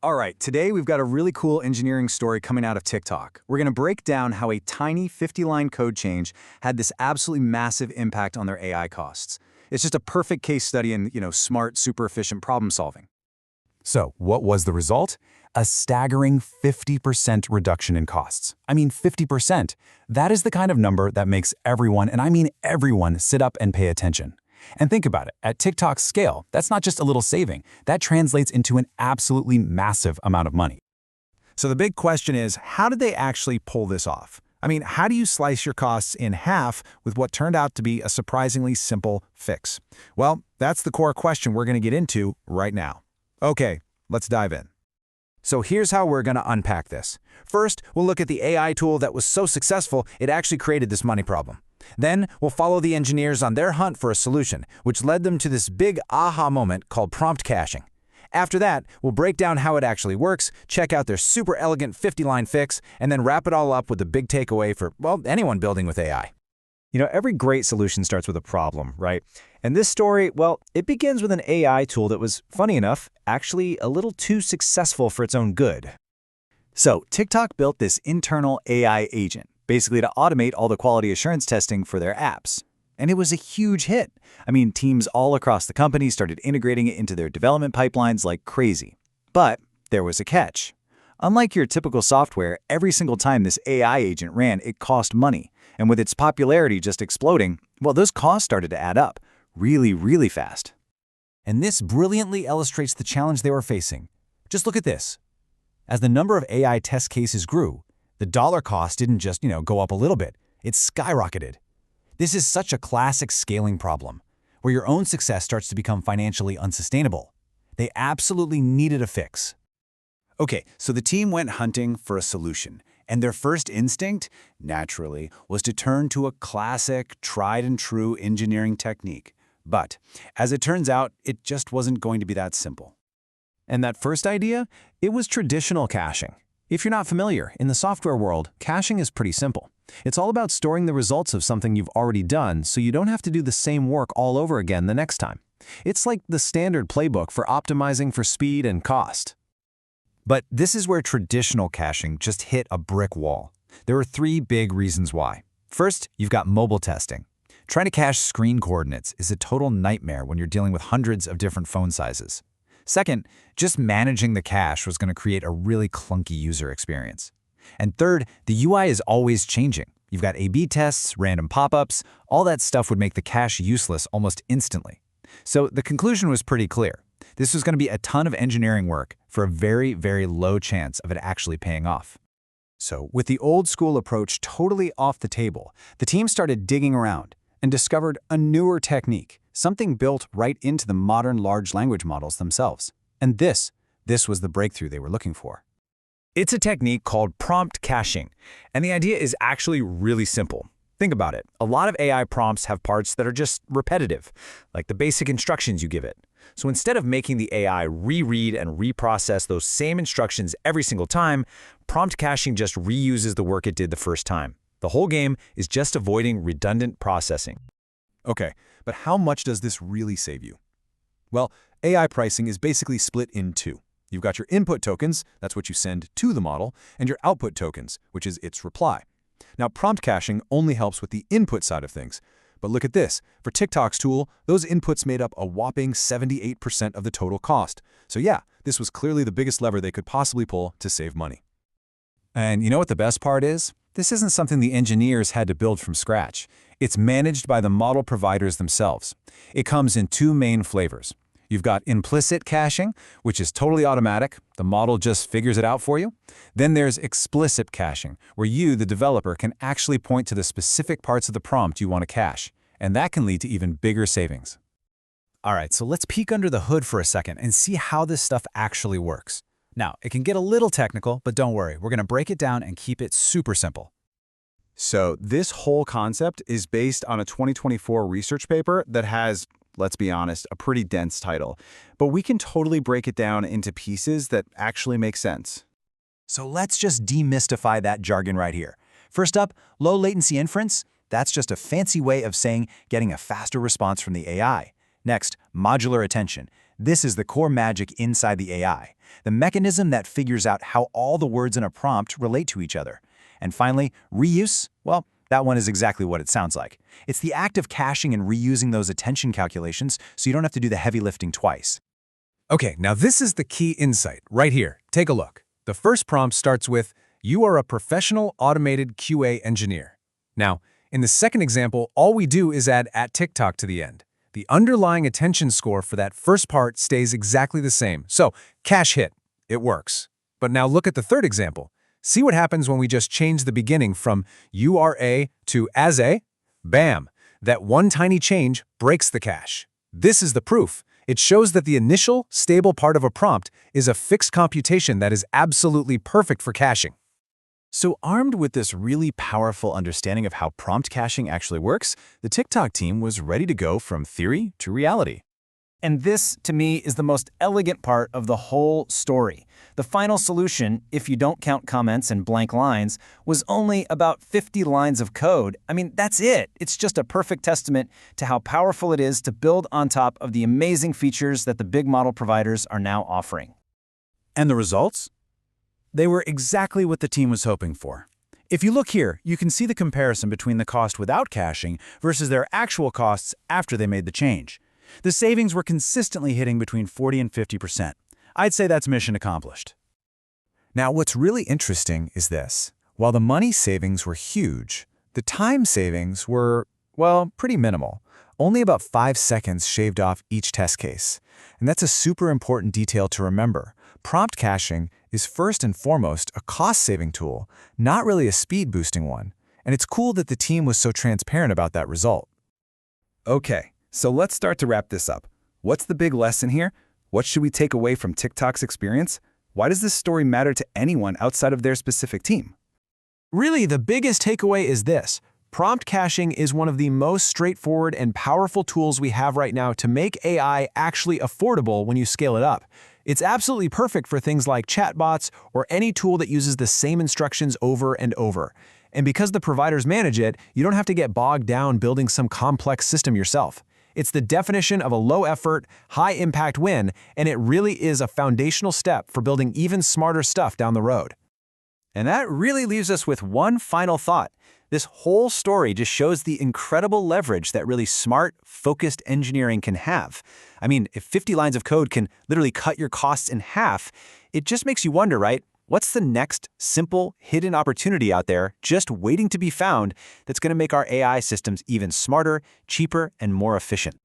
All right, today we've got a really cool engineering story coming out of TikTok. We're going to break down how a tiny 50-line code change had this absolutely massive impact on their AI costs. It's just a perfect case study in, smart, super efficient problem solving. So, what was the result? A staggering 50% reduction in costs. I mean 50%. That is the kind of number that makes everyone, and I mean everyone, sit up and pay attention. And think about it, at TikTok's scale, that's not just a little saving. That translates into an absolutely massive amount of money. So the big question is, how did they actually pull this off? I mean, how do you slice your costs in half with what turned out to be a surprisingly simple fix? Well, that's the core question we're going to get into right now. Okay, let's dive in. So here's how we're going to unpack this. First, we'll look at the AI tool that was so successful it actually created this money problem. Then, we'll follow the engineers on their hunt for a solution, which led them to this big aha moment called prompt caching. After that, we'll break down how it actually works, check out their super elegant 50-line fix, and then wrap it all up with the big takeaway for, well, anyone building with AI. Every great solution starts with a problem, right? And this story, well, it begins with an AI tool that was, funny enough, actually a little too successful for its own good. So, TikTok built this internal AI agent, basically to automate all the quality assurance testing for their apps. And it was a huge hit. I mean, teams all across the company started integrating it into their development pipelines like crazy. But there was a catch. Unlike your typical software, every single time this AI agent ran, it cost money. And with its popularity just exploding, well, those costs started to add up really, really fast. And this brilliantly illustrates the challenge they were facing. Just look at this. As the number of AI test cases grew, the dollar cost didn't just, go up a little bit. It skyrocketed. This is such a classic scaling problem, where your own success starts to become financially unsustainable. They absolutely needed a fix. Okay, so the team went hunting for a solution, and their first instinct, naturally, was to turn to a classic, tried-and-true engineering technique. But, as it turns out, it just wasn't going to be that simple. And that first idea, it was traditional caching. If you're not familiar, in the software world, caching is pretty simple. It's all about storing the results of something you've already done so you don't have to do the same work all over again the next time. It's like the standard playbook for optimizing for speed and cost. But this is where traditional caching just hit a brick wall. There are three big reasons why. First, you've got mobile testing. Trying to cache screen coordinates is a total nightmare when you're dealing with hundreds of different phone sizes. Second, just managing the cache was going to create a really clunky user experience. And third, the UI is always changing. You've got A/B tests, random pop-ups, all that stuff would make the cache useless almost instantly. So the conclusion was pretty clear. This was going to be a ton of engineering work for a very, very low chance of it actually paying off. So, with the old-school approach totally off the table, the team started digging around and discovered a newer technique, something built right into the modern large language models themselves. And this was the breakthrough they were looking for. It's a technique called prompt caching, and the idea is actually really simple. Think about it. A lot of AI prompts have parts that are just repetitive, like the basic instructions you give it. So instead of making the AI reread and reprocess those same instructions every single time, prompt caching just reuses the work it did the first time. The whole game is just avoiding redundant processing. Okay, but how much does this really save you? Well, AI pricing is basically split in two. You've got your input tokens, that's what you send to the model, and your output tokens, which is its reply. Now, prompt caching only helps with the input side of things. But look at this. For TikTok's tool, those inputs made up a whopping 78% of the total cost. So yeah, this was clearly the biggest lever they could possibly pull to save money. And you know what the best part is? This isn't something the engineers had to build from scratch. It's managed by the model providers themselves. It comes in two main flavors. You've got implicit caching, which is totally automatic. The model just figures it out for you. Then there's explicit caching, where you, the developer, can actually point to the specific parts of the prompt you want to cache. And that can lead to even bigger savings. All right, so let's peek under the hood for a second and see how this stuff actually works. Now, it can get a little technical, but don't worry. We're going to break it down and keep it super simple. So this whole concept is based on a 2024 research paper that has, let's be honest, a pretty dense title. But we can totally break it down into pieces that actually make sense. So let's just demystify that jargon right here. First up, low latency inference. That's just a fancy way of saying getting a faster response from the AI. Next, modular attention. This is the core magic inside the AI, the mechanism that figures out how all the words in a prompt relate to each other. And finally, reuse, well, that one is exactly what it sounds like. It's the act of caching and reusing those attention calculations so you don't have to do the heavy lifting twice. Okay, now this is the key insight right here. Take a look. The first prompt starts with, "You are a professional automated QA engineer." Now, in the second example, all we do is add @TikTok to the end. The underlying attention score for that first part stays exactly the same. So, cache hit. It works. But now look at the third example. See what happens when we just change the beginning from "you are a" to "as a"? Bam! That one tiny change breaks the cache. This is the proof. It shows that the initial, stable part of a prompt is a fixed computation that is absolutely perfect for caching. So armed with this really powerful understanding of how prompt caching actually works, the TikTok team was ready to go from theory to reality. And this, to me, is the most elegant part of the whole story. The final solution, if you don't count comments and blank lines, was only about 50 lines of code. I mean, that's it. It's just a perfect testament to how powerful it is to build on top of the amazing features that the big model providers are now offering. And the results? They were exactly what the team was hoping for. If you look here, you can see the comparison between the cost without caching versus their actual costs after they made the change. The savings were consistently hitting between 40 and 50%. I'd say that's mission accomplished. Now, what's really interesting is this. While the money savings were huge, the time savings were, well, pretty minimal. Only about 5 seconds shaved off each test case. And that's a super important detail to remember. Prompt caching is first and foremost a cost-saving tool, not really a speed-boosting one. And it's cool that the team was so transparent about that result. Okay, so let's start to wrap this up. What's the big lesson here? What should we take away from TikTok's experience? Why does this story matter to anyone outside of their specific team? Really, the biggest takeaway is this. Prompt caching is one of the most straightforward and powerful tools we have right now to make AI actually affordable when you scale it up. It's absolutely perfect for things like chatbots or any tool that uses the same instructions over and over. And because the providers manage it, you don't have to get bogged down building some complex system yourself. It's the definition of a low-effort, high-impact win, and it really is a foundational step for building even smarter stuff down the road. And that really leaves us with one final thought. This whole story just shows the incredible leverage that really smart, focused engineering can have. I mean, if 50 lines of code can literally cut your costs in half, it just makes you wonder, right? What's the next simple, hidden opportunity out there just waiting to be found that's going to make our AI systems even smarter, cheaper, and more efficient?